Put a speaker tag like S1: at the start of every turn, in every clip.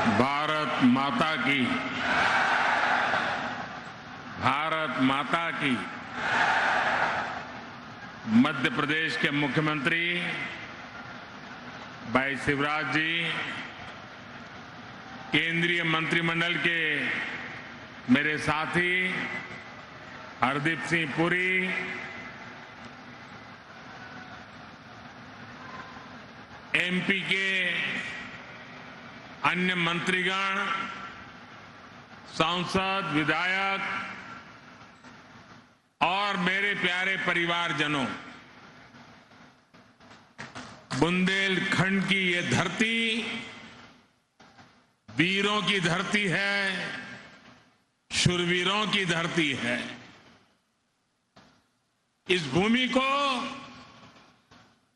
S1: भारत माता की, भारत माता की। मध्य प्रदेश के मुख्यमंत्री भाई शिवराज जी, केंद्रीय मंत्रिमंडल के मेरे साथी हरदीप सिंह पुरी, एमपी के अन्य मंत्रीगण, सांसद, विधायक और मेरे प्यारे परिवारजनों, बुंदेलखंड की ये धरती वीरों की धरती है, शूरवीरों की धरती है। इस भूमि को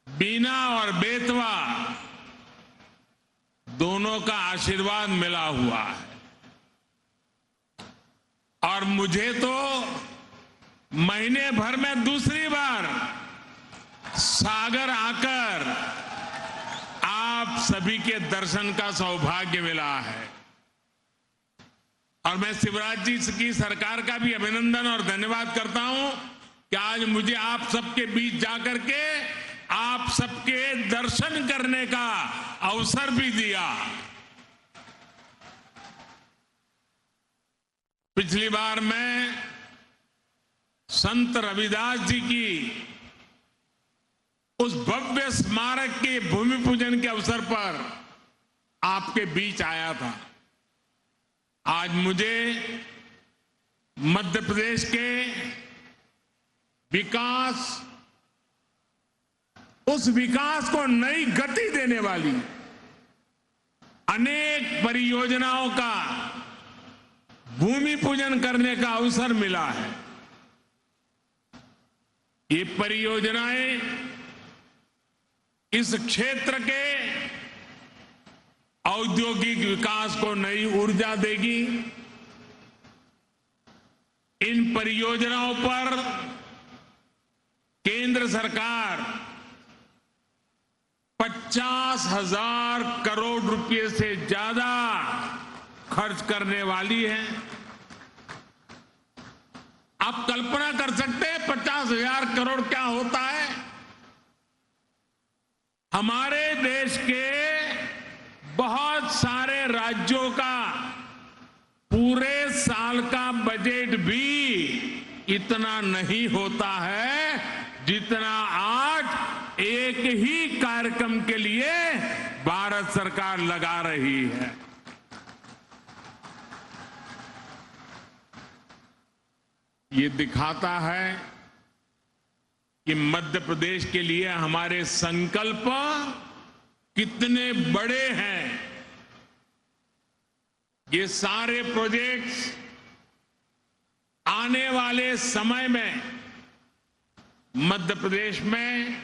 S1: बीना और बेतवा दोनों का आशीर्वाद मिला हुआ है और मुझे तो महीने भर में दूसरी बार सागर आकर आप सभी के दर्शन का सौभाग्य मिला है और मैं शिवराज जी की सरकार का भी अभिनंदन और धन्यवाद करता हूं कि आज मुझे आप सबके बीच जाकर के आप सबके दर्शन करने का अवसर भी दिया। पिछली बार मैं संत रविदास जी की उस भव्य स्मारक के भूमि पूजन के अवसर पर आपके बीच आया था। आज मुझे मध्य प्रदेश के विकास, उस विकास को नई गति देने वाली अनेक परियोजनाओं का भूमि पूजन करने का अवसर मिला है। ये परियोजनाएं इस क्षेत्र के औद्योगिक विकास को नई ऊर्जा देगी। इन परियोजनाओं पर केंद्र सरकार 50,000 करोड़ रुपए से ज्यादा खर्च करने वाली है। आप कल्पना कर सकते हैं 50,000 करोड़ क्या होता है? हमारे देश के बहुत सारे राज्यों का पूरे साल का बजट भी इतना नहीं होता है जितना आज एक ही कार्यक्रम के लिए भारत सरकार लगा रही है। ये दिखाता है कि मध्य प्रदेश के लिए हमारे संकल्प कितने बड़े हैं। ये सारे प्रोजेक्ट्स आने वाले समय में मध्य प्रदेश में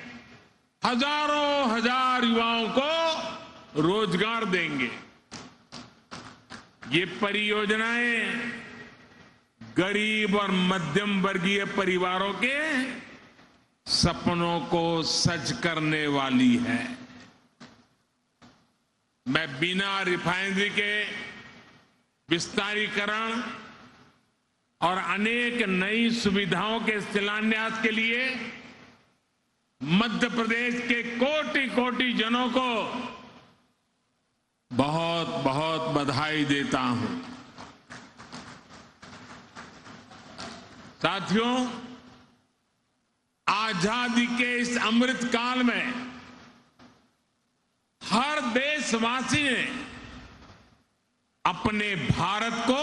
S1: हजारों हजार युवाओं को रोजगार देंगे। ये परियोजनाएं गरीब और मध्यम वर्गीय परिवारों के सपनों को सच करने वाली है। मैं बिना रिफाइनरी के विस्तारीकरण और अनेक नई सुविधाओं के शिलान्यास के लिए मध्य प्रदेश के कोटि कोटि जनों को बहुत बहुत बधाई देता हूं। साथियों, आजादी के इस अमृत काल में हर देशवासी ने अपने भारत को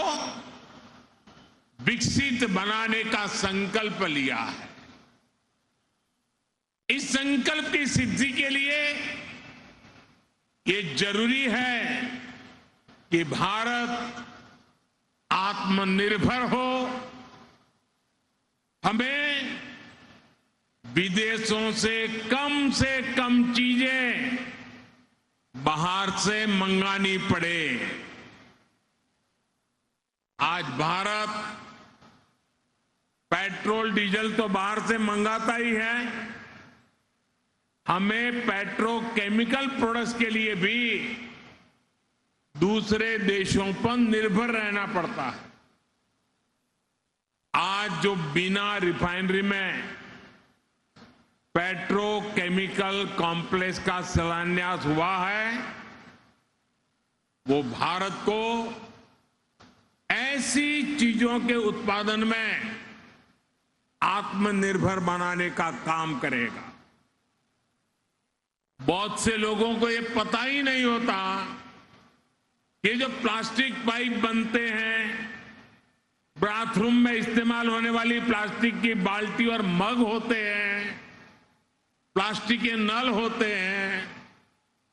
S1: विकसित बनाने का संकल्प लिया है। इस संकल्प की सिद्धि के लिए ये जरूरी है कि भारत आत्मनिर्भर हो। हमें विदेशों से कम चीजें बाहर से मंगानी पड़े। आज भारत पेट्रोल डीजल तो बाहर से मंगाता ही है, हमें पेट्रोकेमिकल प्रोडक्ट्स के लिए भी दूसरे देशों पर निर्भर रहना पड़ता है। आज जो बिना रिफाइनरी में पेट्रोकेमिकल कॉम्प्लेक्स का शिलान्यास हुआ है, वो भारत को ऐसी चीजों के उत्पादन में आत्मनिर्भर बनाने का काम करेगा। बहुत से लोगों को ये पता ही नहीं होता कि जो प्लास्टिक पाइप बनते हैं, बाथरूम में इस्तेमाल होने वाली प्लास्टिक की बाल्टी और मग होते हैं, प्लास्टिक के नल होते हैं,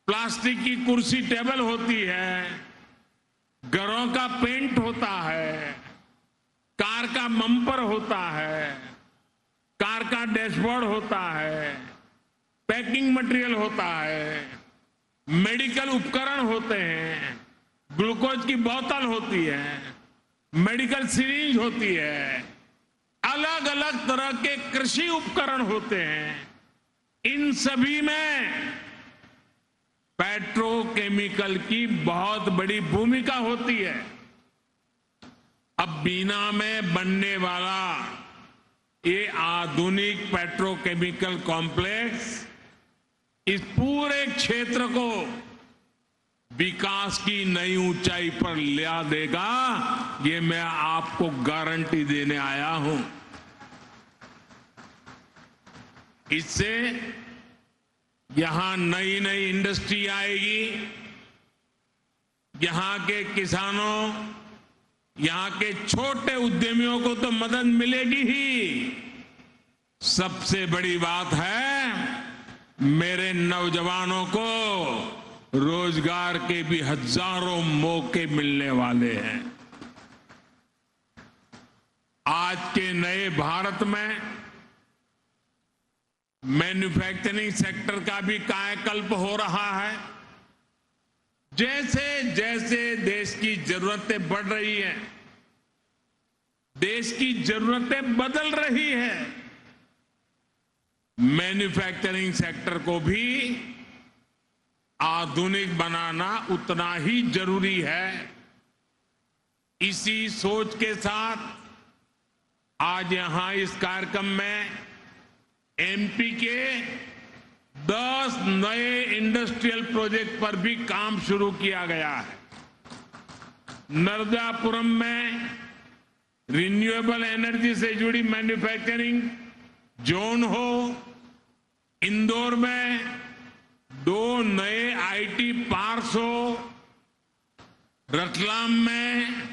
S1: प्लास्टिक की कुर्सी टेबल होती है, घरों का पेंट होता है, कार का बम्पर होता है, कार का डैशबोर्ड होता है, पैकिंग मटेरियल होता है, मेडिकल उपकरण होते हैं, ग्लूकोज की बोतल होती है, मेडिकल सिरिंज होती है, अलग अलग तरह के कृषि उपकरण होते हैं। इन सभी में पेट्रोकेमिकल की बहुत बड़ी भूमिका होती है। अब बीना में बनने वाला ये आधुनिक पेट्रोकेमिकल कॉम्प्लेक्स इस पूरे क्षेत्र को विकास की नई ऊंचाई पर ले देगा, ये मैं आपको गारंटी देने आया हूं। इससे यहां नई नई इंडस्ट्री आएगी, यहां के किसानों, यहां के छोटे उद्यमियों को तो मदद मिलेगी ही। सबसे बड़ी बात है, मेरे नौजवानों को रोजगार के भी हजारों मौके मिलने वाले हैं। आज के नए भारत में मैन्युफैक्चरिंग सेक्टर का भी कायाकल्प हो रहा है। जैसे जैसे देश की जरूरतें बढ़ रही हैं, देश की जरूरतें बदल रही हैं, मैन्युफैक्चरिंग सेक्टर को भी आधुनिक बनाना उतना ही जरूरी है। इसी सोच के साथ आज यहां इस कार्यक्रम में एमपी के 10 नए इंडस्ट्रियल प्रोजेक्ट पर भी काम शुरू किया गया है। नर्मदापुरम में रिन्यूएबल एनर्जी से जुड़ी मैन्युफैक्चरिंग जोन हो, इंदौर में 2 नए आईटी पार्क्स हो, रतलाम में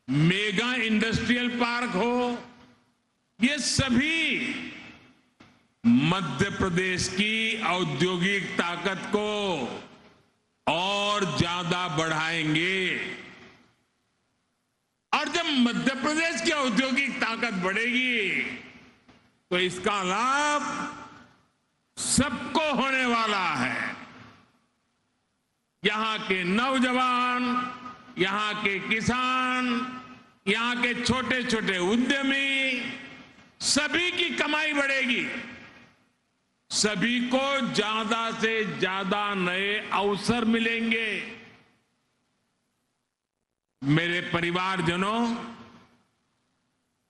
S1: मेगा इंडस्ट्रियल पार्क हो, ये सभी मध्य प्रदेश की औद्योगिक ताकत को और ज्यादा बढ़ाएंगे। और जब मध्य प्रदेश की औद्योगिक ताकत बढ़ेगी तो इसका लाभ सबको होने वाला है। यहां के नौजवान, यहां के किसान, यहां के छोटे छोटे उद्यमी, सभी की कमाई बढ़ेगी। सभी को ज्यादा से ज्यादा नए अवसर मिलेंगे। मेरे परिवारजनों,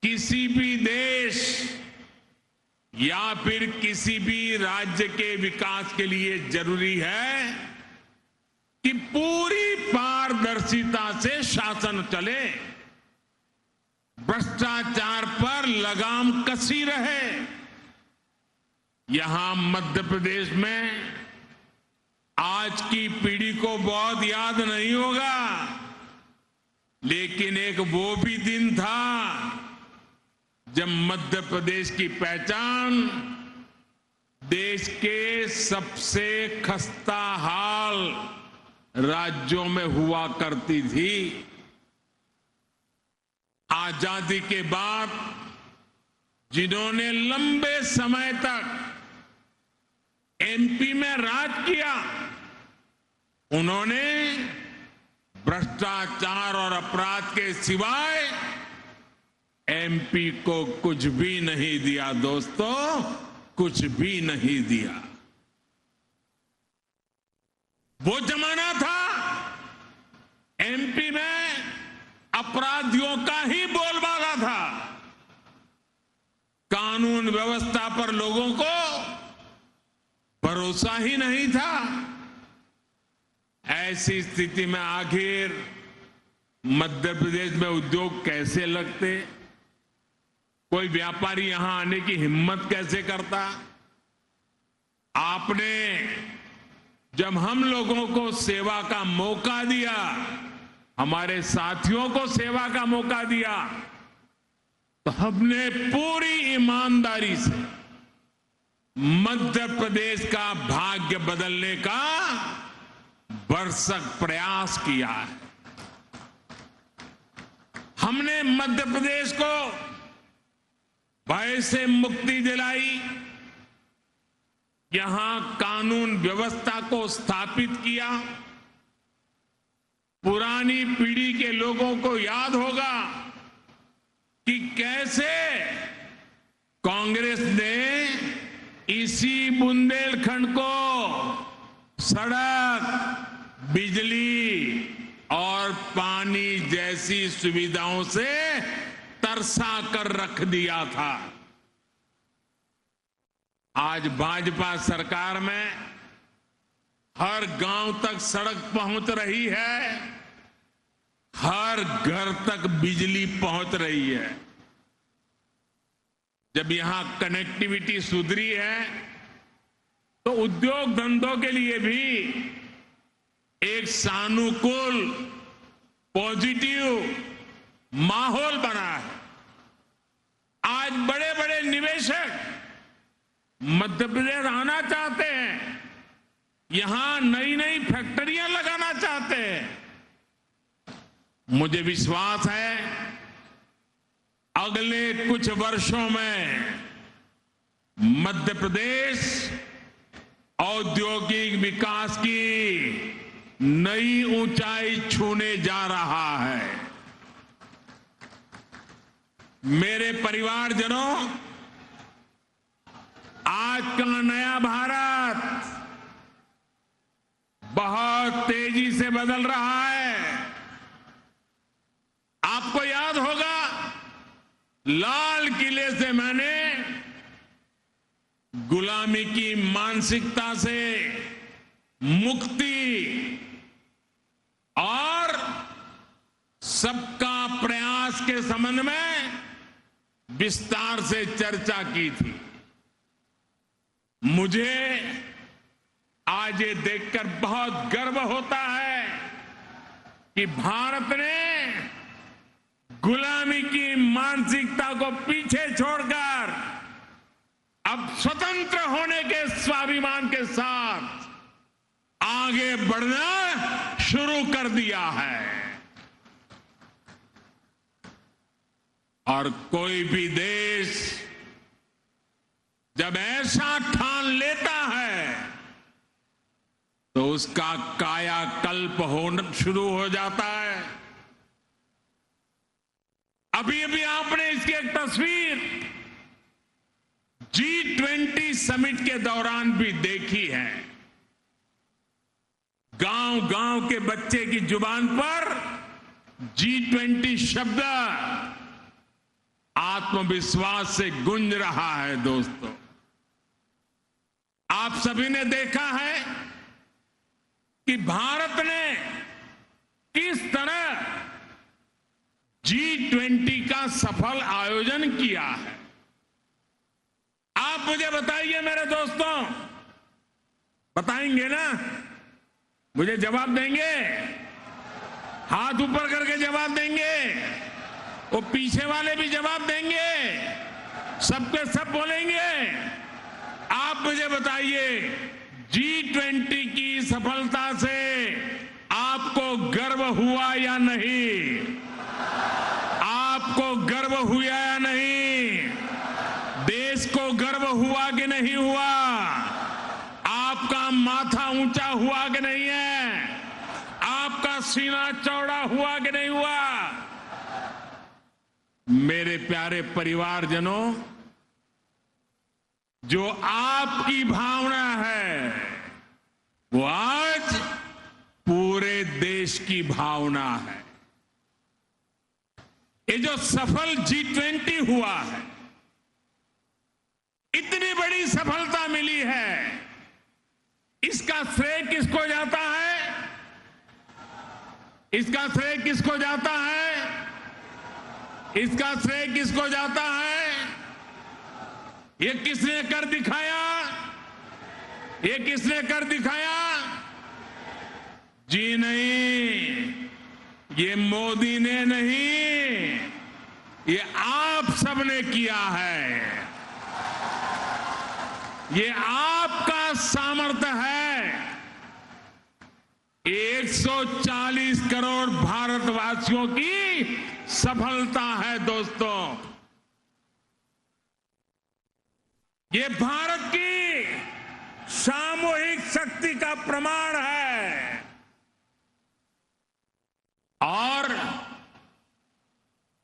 S1: किसी भी देश या फिर किसी भी राज्य के विकास के लिए जरूरी है कि पूरी पारदर्शिता से शासन चले, भ्रष्टाचार पर लगाम कसी रहे। यहां मध्य प्रदेश में आज की पीढ़ी को बहुत याद नहीं होगा, लेकिन एक वो भी दिन था जब मध्य प्रदेश की पहचान देश के सबसे खस्ता हाल राज्यों में हुआ करती थी। आजादी के बाद जिन्होंने लंबे समय तक एमपी में राज किया, उन्होंने भ्रष्टाचार और अपराध के सिवाय एमपी को कुछ भी नहीं दिया। दोस्तों, कुछ भी नहीं दिया। वो जमाना था एमपी में अपराधियों का ही बोलबाला था। कानून व्यवस्था पर लोगों को भरोसा ही नहीं था। ऐसी स्थिति में आखिर मध्य प्रदेश में उद्योग कैसे लगते? कोई व्यापारी यहां आने की हिम्मत कैसे करता? आपने जब हम लोगों को सेवा का मौका दिया, हमारे साथियों को सेवा का मौका दिया, तो हमने पूरी ईमानदारी से मध्य प्रदेश का भाग्य बदलने का भरसक प्रयास किया है। हमने मध्य प्रदेश को भय से मुक्ति दिलाई, यहां कानून व्यवस्था को स्थापित किया। पुरानी पीढ़ी के लोगों को याद होगा कि कैसे कांग्रेस ने इसी बुंदेलखंड को सड़क, बिजली और पानी जैसी सुविधाओं से तरसा कर रख दिया था। आज भाजपा सरकार में हर गांव तक सड़क पहुंच रही है, हर घर तक बिजली पहुंच रही है। जब यहां कनेक्टिविटी सुधरी है तो उद्योग धंधों के लिए भी एक सानुकूल, पॉजिटिव माहौल बना है। आज बड़े बड़े निवेशक मध्य प्रदेश आना चाहते हैं, यहां नई नई फैक्ट्रियां लगाना चाहते हैं। मुझे विश्वास है अगले कुछ वर्षों में मध्य प्रदेश औद्योगिक विकास की नई ऊंचाई छूने जा रहा है। मेरे परिवारजनों, आज का नया भारत बहुत तेजी से बदल रहा है। आपको याद होगा, लाल किले से मैंने गुलामी की मानसिकता से मुक्ति और सबका प्रयास के संबंध में विस्तार से चर्चा की थी। मुझे आज ये देखकर बहुत गर्व होता है कि भारत ने गुलामी की मानसिकता को पीछे छोड़कर अब स्वतंत्र होने के स्वाभिमान के साथ आगे बढ़ना शुरू कर दिया है। और कोई भी देश जब ऐसा ठान लेता है तो उसका कायाकल्प होना शुरू हो जाता है। अभी अभी आपने इसकी एक तस्वीर G20 समिट के दौरान भी देखी है। गांव गांव के बच्चे की जुबान पर G20 शब्द आत्मविश्वास से गूंज रहा है। दोस्तों, आप सभी ने देखा है कि भारत ने किस तरह G20 का सफल आयोजन किया है। आप मुझे बताइए मेरे दोस्तों, बताएंगे ना? मुझे जवाब देंगे? हाथ ऊपर करके जवाब देंगे? वो पीछे वाले भी जवाब देंगे? सबके सब बोलेंगे? आप मुझे बताइए, G20 की सफलता से आपको गर्व हुआ या नहीं? आपको गर्व हुआ या नहीं? देश को गर्व हुआ कि नहीं हुआ? आपका माथा ऊंचा हुआ कि नहीं है? आपका सीना चौड़ा हुआ कि नहीं हुआ? मेरे प्यारे परिवारजनों, जो आपकी भावना है वो आज पूरे पूरे देश की भावना है। ये जो सफल G20 हुआ है, इतनी बड़ी सफलता मिली है, इसका श्रेय किसको जाता है? इसका श्रेय किसको जाता है? इसका श्रेय किसको जाता है? ये किसने कर दिखाया? ये किसने कर दिखाया? जी नहीं, ये मोदी ने नहीं, ये आप सबने किया है। ये आपका सामर्थ्य है। 140 करोड़ भारतवासियों की सफलता है दोस्तों। ये भारत की सामूहिक शक्ति का प्रमाण है। और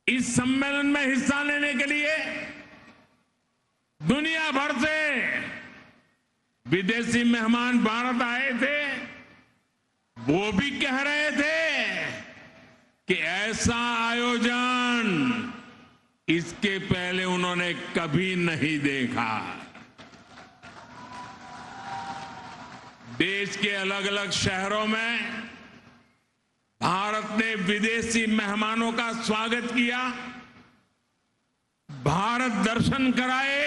S1: इस सम्मेलन में हिस्सा लेने के लिए दुनिया भर से विदेशी मेहमान भारत आए थे। वो भी कह रहे थे कि ऐसा आयोजन इसके पहले उन्होंने कभी नहीं देखा। देश के अलग अलग शहरों में भारत ने विदेशी मेहमानों का स्वागत किया, भारत दर्शन कराए।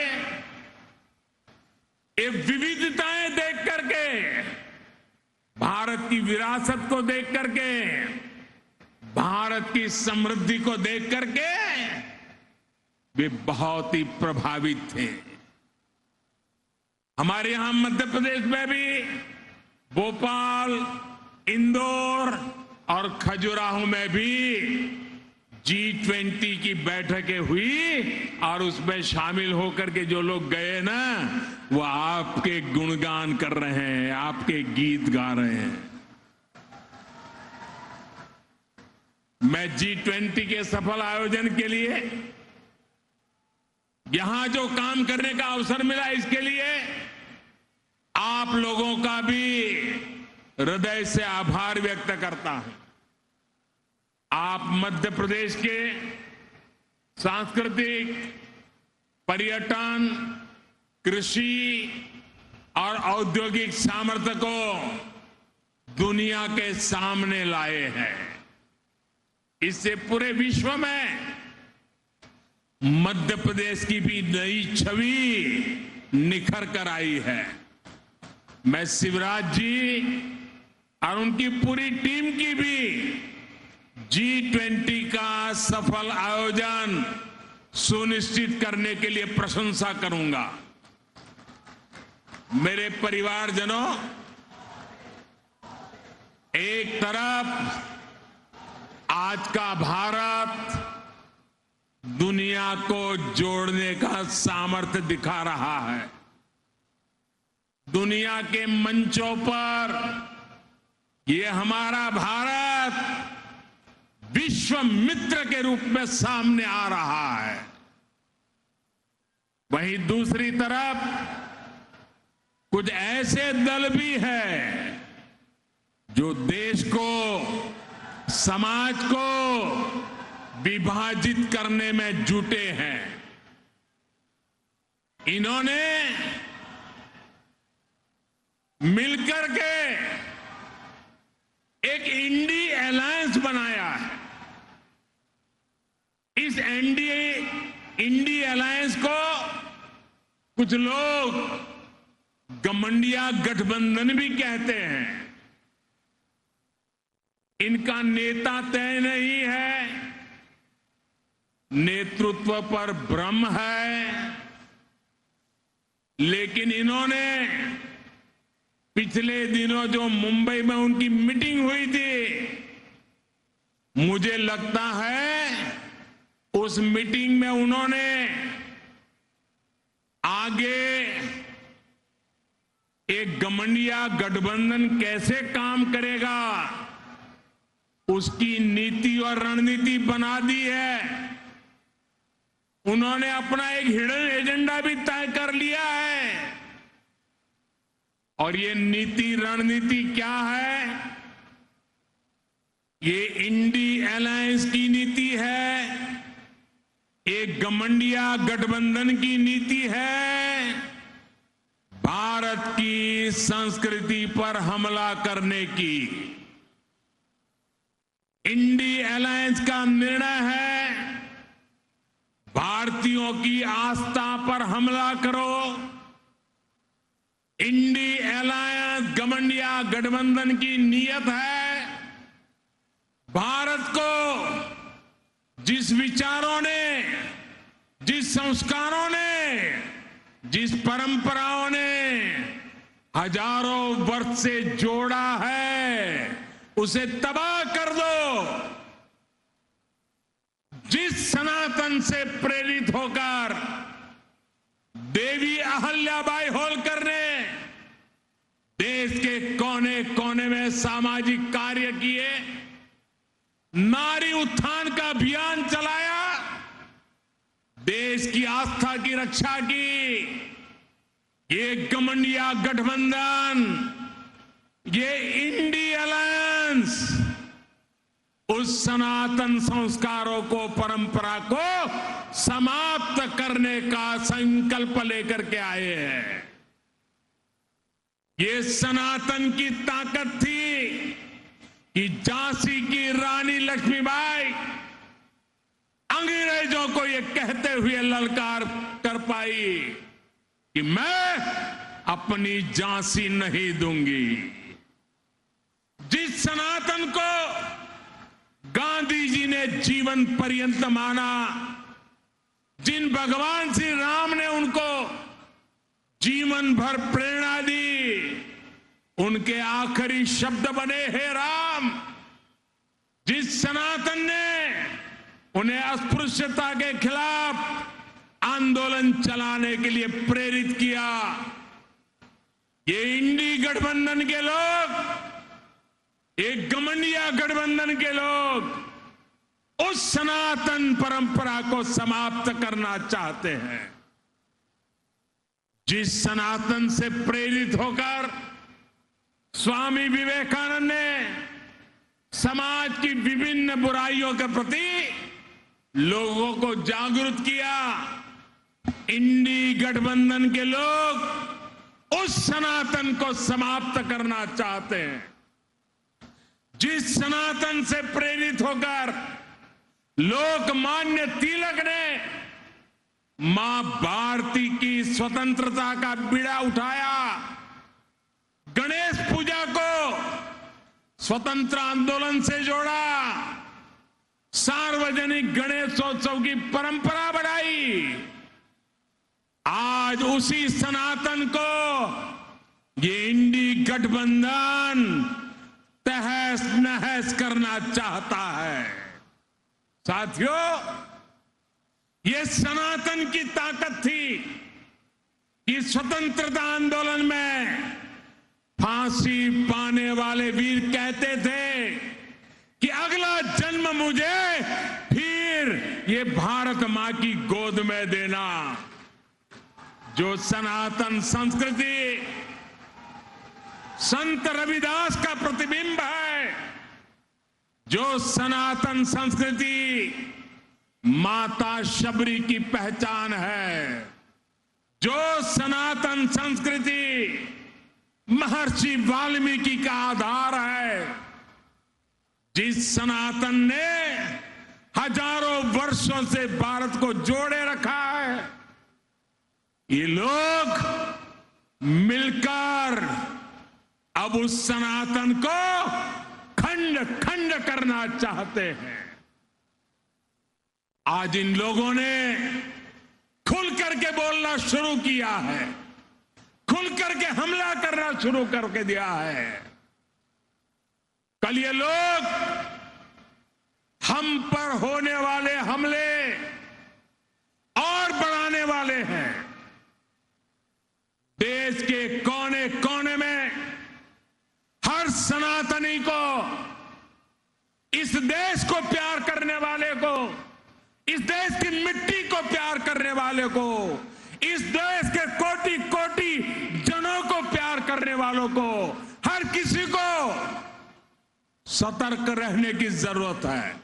S1: ये विविधताएं देख करके, भारत की विरासत को देख करके, भारत की समृद्धि को देख करके वे बहुत ही प्रभावित थे। हमारे यहां मध्य प्रदेश में भी भोपाल, इंदौर और खजुराहो में भी G20 की बैठकें हुई और उसमें शामिल होकर के जो लोग गए ना, वो आपके गुणगान कर रहे हैं, आपके गीत गा रहे हैं। मैं G20 के सफल आयोजन के लिए, यहां जो काम करने का अवसर मिला, इसके लिए आप लोगों का भी हृदय से आभार व्यक्त करता हूं। आप मध्य प्रदेश के सांस्कृतिक, पर्यटन, कृषि और औद्योगिक सामर्थ्य को दुनिया के सामने लाए हैं। इससे पूरे विश्व में मध्य प्रदेश की भी नई छवि निखर कर आई है। मैं शिवराज जी और उनकी पूरी टीम की भी G20 का सफल आयोजन सुनिश्चित करने के लिए प्रशंसा करूंगा। मेरे परिवारजनों, एक तरफ आज का भारत दुनिया को जोड़ने का सामर्थ्य दिखा रहा है। दुनिया के मंचों पर ये हमारा भारत विश्व मित्र के रूप में सामने आ रहा है। वहीं दूसरी तरफ कुछ ऐसे दल भी हैं जो देश को, समाज को विभाजित करने में जुटे हैं। इन्होंने मिलकर के एक इंडी अलायंस बनाया है। इस इंडी अलायंस को कुछ लोग गठबंधन गठबंधन भी कहते हैं। इनका नेता तय नहीं है, नेतृत्व पर भ्रम है, लेकिन इन्होंने पिछले दिनों जो मुंबई में उनकी मीटिंग हुई थी, मुझे लगता है उस मीटिंग में उन्होंने आगे एक गठबंधन गठबंधन कैसे काम करेगा उसकी नीति और रणनीति बना दी है। उन्होंने अपना एक हिडन एजेंडा भी तय कर लिया है। और ये नीति रणनीति क्या है? ये इंडी अलायंस की नीति है, एक गठबंधन गठबंधन की नीति है, भारत की संस्कृति पर हमला करने की। इंडी अलायंस का निर्णय है, भारतीयों की आस्था पर हमला करो। इंडी अलायंस गठबंधन की नीयत है, भारत को जिस विचारों ने, जिस संस्कारों ने, जिस परंपराओं ने हजारों वर्ष से जोड़ा है, उसे तबाह कर दो। जिस सनातन से प्रेरित होकर देवी अहल्याबाई होलकर ने देश के कोने कोने में सामाजिक कार्य किए, नारी उत्थान का अभियान चलाया, देश की आस्था की रक्षा की, ये गठबंधन, ये इंडी अलायंस उस सनातन संस्कारों को, परंपरा को समाप्त करने का संकल्प लेकर के आए हैं। ये सनातन की ताकत थी कि झांसी की रानी लक्ष्मीबाई अंग्रेजों को ये कहते हुए ललकार कर पाई कि मैं अपनी झांसी नहीं दूंगी। जिस सनातन को गांधी जी ने जीवन पर्यंत माना, जिन भगवान श्री राम ने उनको जीवन भर प्रेरणा दी, उनके आखिरी शब्द बने हे राम। जिस सनातन ने उन्हें अस्पृश्यता के खिलाफ आंदोलन चलाने के लिए प्रेरित किया, ये इंडी गठबंधन के लोग, एक गठबंधन के लोग उस सनातन परंपरा को समाप्त करना चाहते हैं। जिस सनातन से प्रेरित होकर स्वामी विवेकानंद ने समाज की विभिन्न बुराइयों के प्रति लोगों को जागरूक किया, इंडी गठबंधन के लोग उस सनातन को समाप्त करना चाहते हैं। जिस सनातन से प्रेरित होकर लोकमान्य तिलक ने मां भारती की स्वतंत्रता का बीड़ा उठाया, गणेश पूजा को स्वतंत्र आंदोलन से जोड़ा, सार्वजनिक गणेशोत्सव की परंपरा बढ़ाई, आज उसी सनातन को ये इंडी गठबंधन तहस नहस करना चाहता है। साथियों, ये सनातन की ताकत थी कि स्वतंत्रता आंदोलन में फांसी पाने वाले वीर कहते थे कि अगला जन्म मुझे फिर ये भारत मां की गोद में देना। जो सनातन संस्कृति संत रविदास का प्रतिबिंब है, जो सनातन संस्कृति माता शबरी की पहचान है, जो सनातन संस्कृति महर्षि वाल्मीकि का आधार है, जिस सनातन ने हजारों वर्षों से भारत को जोड़े रखा है, ये लोग मिलकर अब उस सनातन को खंड खंड करना चाहते हैं। आज इन लोगों ने खुल करके बोलना शुरू किया है, खुल करके हमला करना शुरू करके दिया है। कल ये लोग हम पर होने वाले हमले और बढ़ाने वाले हैं। देश के कोने कोने में हर सनातनी को, इस देश को प्यार करने वाले को, इस देश की मिट्टी को प्यार करने वाले को, इस देश के कोटि कोटि जनों को प्यार करने वालों को, हर किसी को सतर्क रहने की जरूरत है।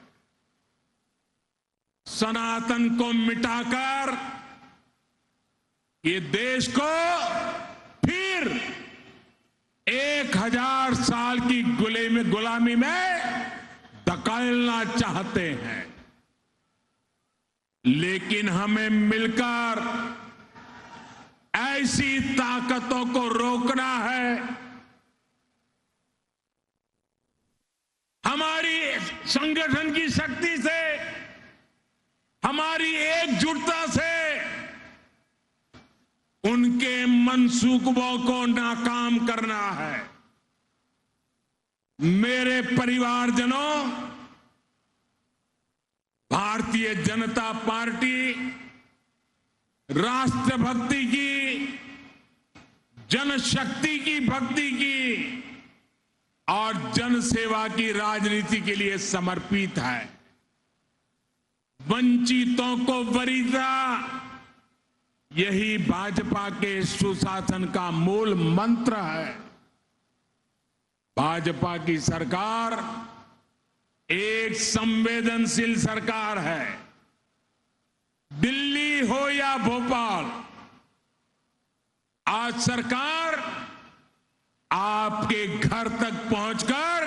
S1: सनातन को मिटाकर ये देश को फिर 1000 साल की गुलामी में धकेलना चाहते हैं, लेकिन हमें मिलकर ऐसी ताकतों को रोकना है। हमारी संगठन की शक्ति से, हमारी एकजुटता से उनके मंसूबों को नाकाम करना है। मेरे परिवारजनों, भारतीय जनता पार्टी राष्ट्रभक्ति की, जनशक्ति की भक्ति की और जनसेवा की राजनीति के लिए समर्पित है। वंचितों को वरीयता, यही भाजपा के सुशासन का मूल मंत्र है। भाजपा की सरकार एक संवेदनशील सरकार है। दिल्ली हो या भोपाल, आज सरकार आपके घर तक पहुंचकर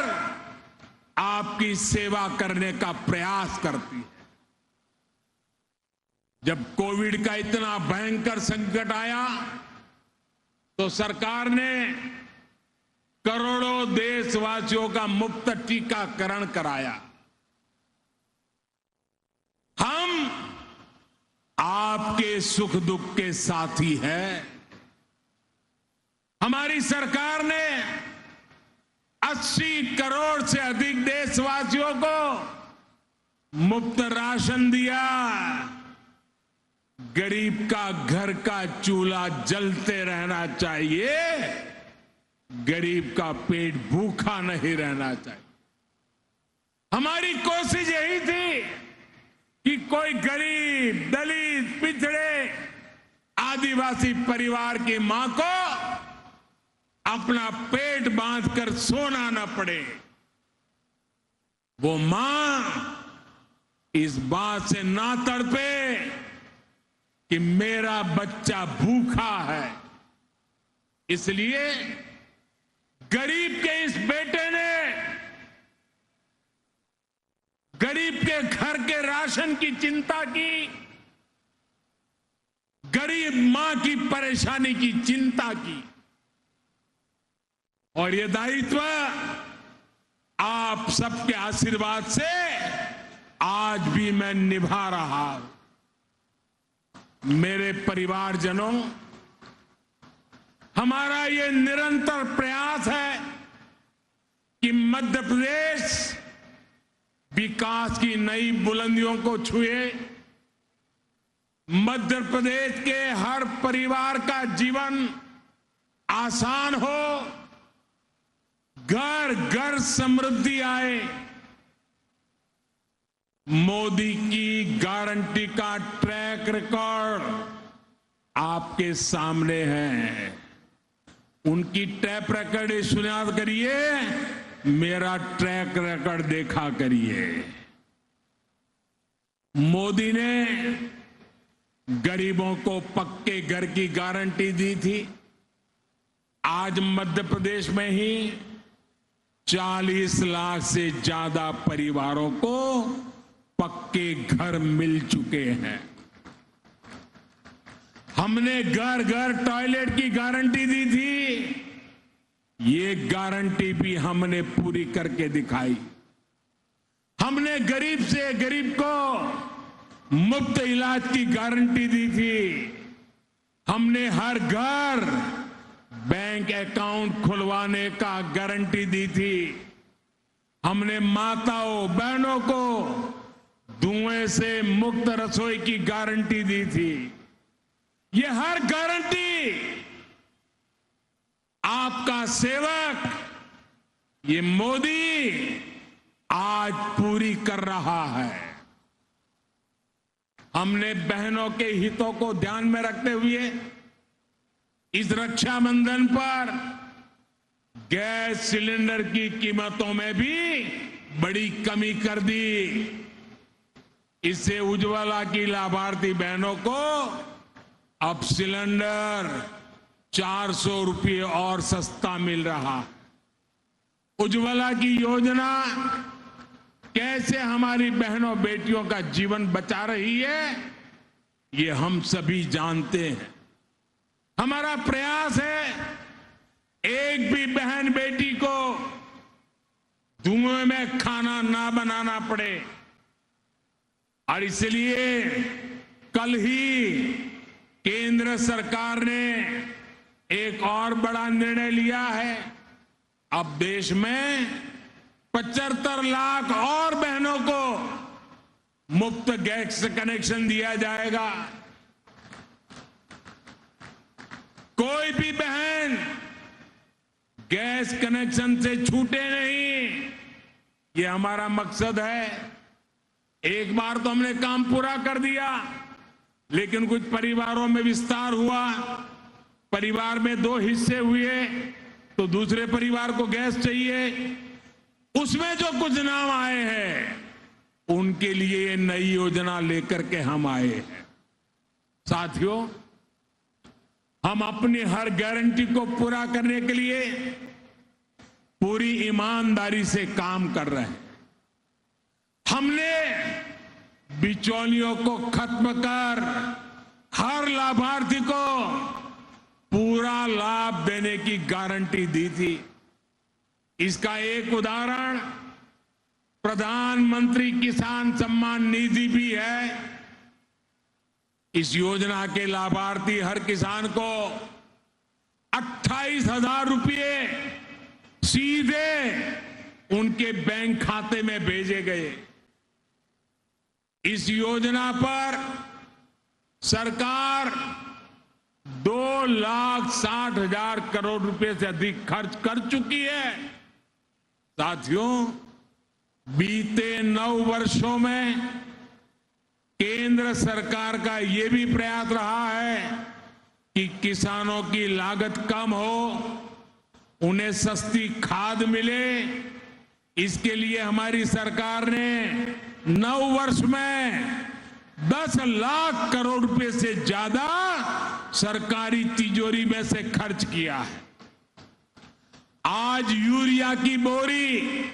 S1: आपकी सेवा करने का प्रयास करती है। जब कोविड का इतना भयंकर संकट आया तो सरकार ने करोड़ों देशवासियों का मुफ्त टीकाकरण कराया। हम आपके सुख दुख के साथी हैं। हमारी सरकार ने 80 करोड़ से अधिक देशवासियों को मुफ्त राशन दिया। गरीब का घर का चूल्हा जलते रहना चाहिए, गरीब का पेट भूखा नहीं रहना चाहिए। हमारी कोशिश यही थी कि कोई गरीब, दलित, पिछड़े, आदिवासी परिवार की मां को अपना पेट बांधकर सोना न पड़े। वो मां इस बात से ना तड़पे कि मेरा बच्चा भूखा है। इसलिए गरीब के इस बेटे ने गरीब के घर के राशन की चिंता की, गरीब मां की परेशानी की चिंता की, और ये दायित्व आप सबके आशीर्वाद से आज भी मैं निभा रहा हूं। मेरे परिवारजनों, हमारा ये निरंतर प्रयास है कि मध्य प्रदेश विकास की नई बुलंदियों को छुए। मध्य प्रदेश के हर परिवार का जीवन आसान हो, घर घर समृद्धि आए। मोदी की गारंटी का ट्रैक रिकॉर्ड आपके सामने है। उनकी टैप रिकॉर्ड सुना करिए, मेरा ट्रैक रिकॉर्ड देखा करिए। मोदी ने गरीबों को पक्के घर की गारंटी दी थी। आज मध्य प्रदेश में ही 40 लाख से ज्यादा परिवारों को पक्के घर मिल चुके हैं। हमने घर घर टॉयलेट की गारंटी दी थी, ये गारंटी भी हमने पूरी करके दिखाई। हमने गरीब से गरीब को मुफ्त इलाज की गारंटी दी थी। हमने हर घर बैंक अकाउंट खुलवाने का गारंटी दी थी। हमने माताओं बहनों को धुएं से मुक्त रसोई की गारंटी दी थी। ये हर गारंटी आपका सेवक ये मोदी आज पूरी कर रहा है। हमने बहनों के हितों को ध्यान में रखते हुए इस रक्षाबंधन पर गैस सिलेंडर की कीमतों में भी बड़ी कमी कर दी। इससे उज्ज्वला की लाभार्थी बहनों को अब सिलेंडर 400 रुपये और सस्ता मिल रहा। उज्ज्वला की योजना कैसे हमारी बहनों बेटियों का जीवन बचा रही है, ये हम सभी जानते हैं। हमारा प्रयास है एक भी बहन बेटी को धुएं में खाना ना बनाना पड़े, और इसलिए कल ही केंद्र सरकार ने एक और बड़ा निर्णय लिया है। अब देश में 75 लाख और बहनों को मुफ्त गैस कनेक्शन दिया जाएगा। कोई भी बहन गैस कनेक्शन से छूटे नहीं, ये हमारा मकसद है। एक बार तो हमने काम पूरा कर दिया, लेकिन कुछ परिवारों में विस्तार हुआ। परिवार में 2 हिस्से हुए, तो दूसरे परिवार को गैस चाहिए। उसमें जो कुछ नाम आए हैं उनके लिए ये नई योजना लेकर के हम आए हैं। साथियों, हम अपनी हर गारंटी को पूरा करने के लिए पूरी ईमानदारी से काम कर रहे हैं। हमने बिचौलियों को खत्म कर हर लाभार्थी को पूरा लाभ देने की गारंटी दी थी। इसका एक उदाहरण प्रधानमंत्री किसान सम्मान निधि भी है। इस योजना के लाभार्थी हर किसान को 28,000 रुपये सीधे उनके बैंक खाते में भेजे गए। इस योजना पर सरकार 2,60,000 करोड़ रुपए से अधिक खर्च कर चुकी है। साथियों, बीते 9 वर्षों में केंद्र सरकार का ये भी प्रयास रहा है कि किसानों की लागत कम हो, उन्हें सस्ती खाद मिले। इसके लिए हमारी सरकार ने 9 वर्ष में 10 लाख करोड़ रुपए से ज्यादा सरकारी तिजोरी में से खर्च किया है। आज यूरिया की बोरी,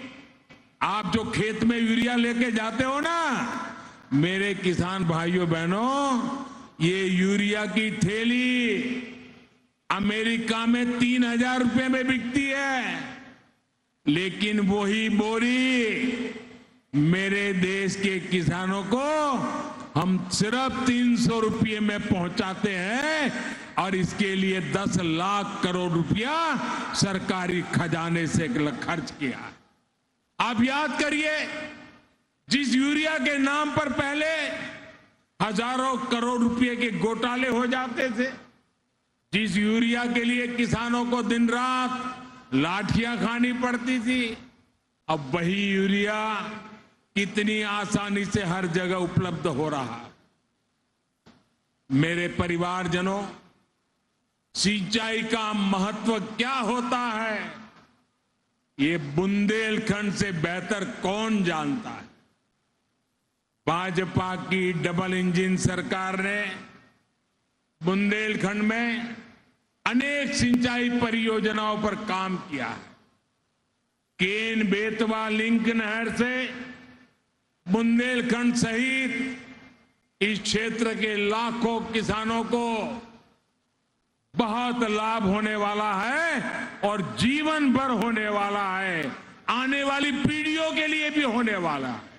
S1: आप जो खेत में यूरिया लेके जाते हो ना, मेरे किसान भाइयों बहनों, ये यूरिया की थैली अमेरिका में 3,000 रुपए में बिकती है, लेकिन वही बोरी मेरे देश के किसानों को हम सिर्फ 300 रुपये में पहुंचाते हैं, और इसके लिए 10 लाख करोड़ रुपया सरकारी खजाने से खर्च किया। आप याद करिए, जिस यूरिया के नाम पर पहले हजारों करोड़ रुपए के घोटाले हो जाते थे, जिस यूरिया के लिए किसानों को दिन रात लाठियां खानी पड़ती थी, अब वही यूरिया कितनी आसानी से हर जगह उपलब्ध हो रहा। मेरे परिवारजनों, सिंचाई का महत्व क्या होता है, ये बुंदेलखंड से बेहतर कौन जानता है। भाजपा की डबल इंजन सरकार ने बुंदेलखंड में अनेक सिंचाई परियोजनाओं पर काम किया है। केन बेतवा लिंक नहर से बुंदेलखंड सहित इस क्षेत्र के लाखों किसानों को बहुत लाभ होने वाला है, और जीवन भर होने वाला है, आने वाली पीढ़ियों के लिए भी होने वाला है।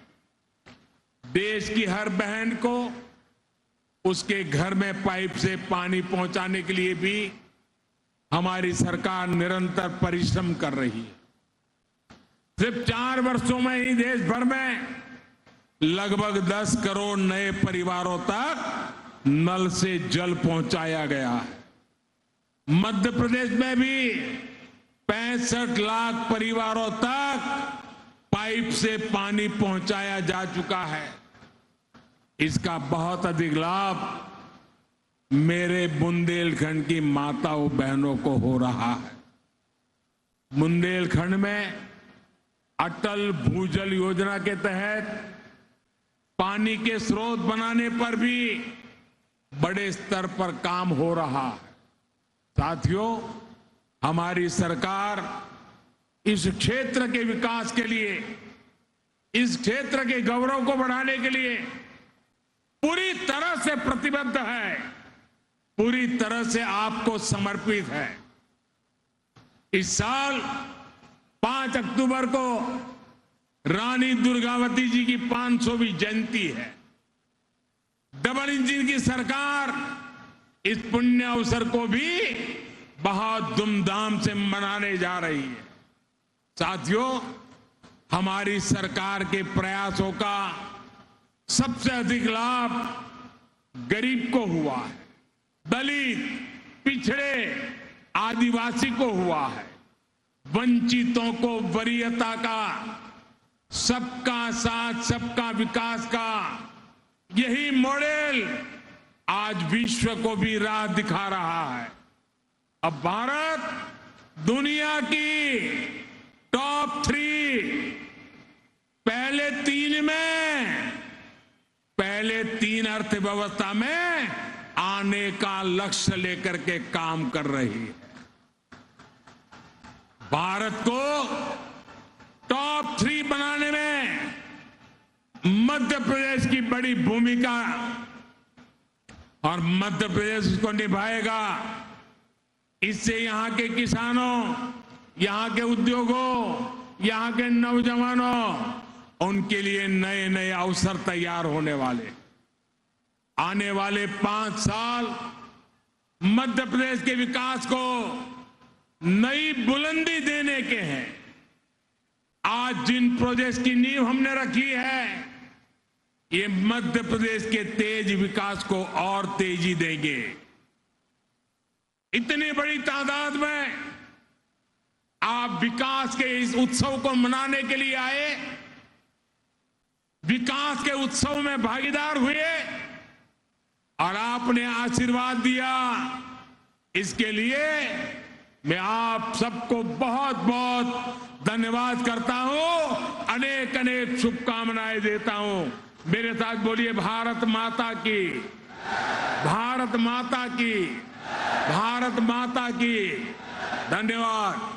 S1: देश की हर बहन को उसके घर में पाइप से पानी पहुंचाने के लिए भी हमारी सरकार निरंतर परिश्रम कर रही है। सिर्फ 4 वर्षों में ही देश भर में लगभग 10 करोड़ नए परिवारों तक नल से जल पहुंचाया गया है। मध्य प्रदेश में भी 65 लाख परिवारों तक पाइप से पानी पहुंचाया जा चुका है। इसका बहुत अधिक लाभ मेरे बुंदेलखंड की माताओं बहनों को हो रहा है। बुंदेलखंड में अटल भूजल योजना के तहत पानी के स्रोत बनाने पर भी बड़े स्तर पर काम हो रहा है। साथियों, हमारी सरकार इस क्षेत्र के विकास के लिए, इस क्षेत्र के गौरव को बढ़ाने के लिए पूरी तरह से प्रतिबद्ध है, पूरी तरह से आपको समर्पित है। इस साल 5 अक्टूबर को रानी दुर्गावती जी की 500वीं जयंती है। डबल इंजन की सरकार इस पुण्य अवसर को भी बहुत धूमधाम से मनाने जा रही है। साथियों, हमारी सरकार के प्रयासों का सबसे अधिक लाभ गरीब को हुआ है, दलित, पिछड़े, आदिवासी को हुआ है। वंचितों को वरीयता का, सबका साथ सबका विकास का यही मॉडल आज विश्व को भी राह दिखा रहा है। अब भारत दुनिया की टॉप 3 पहले तीन अर्थव्यवस्था में आने का लक्ष्य लेकर के काम कर रही है। भारत को टॉप 3 बनाने में मध्य प्रदेश की बड़ी भूमिका, और मध्य प्रदेश इसको निभाएगा। इससे यहां के किसानों, यहां के उद्योगों, यहां के नौजवानों, उनके लिए नए नए अवसर तैयार होने वाले। आने वाले 5 साल मध्य प्रदेश के विकास को नई बुलंदी देने के हैं। आज जिन प्रोजेक्ट्स की नींव हमने रखी है, ये मध्य प्रदेश के तेज विकास को और तेजी देंगे। इतनी बड़ी तादाद में आप विकास के इस उत्सव को मनाने के लिए आए, विकास के उत्सव में भागीदार हुए और आपने आशीर्वाद दिया। इसके लिए मैं आप सबको बहुत बहुत धन्यवाद करता हूं, अनेक अनेक शुभकामनाएं देता हूं। मेरे साथ बोलिए, भारत माता की, भारत माता की, भारत माता की। धन्यवाद।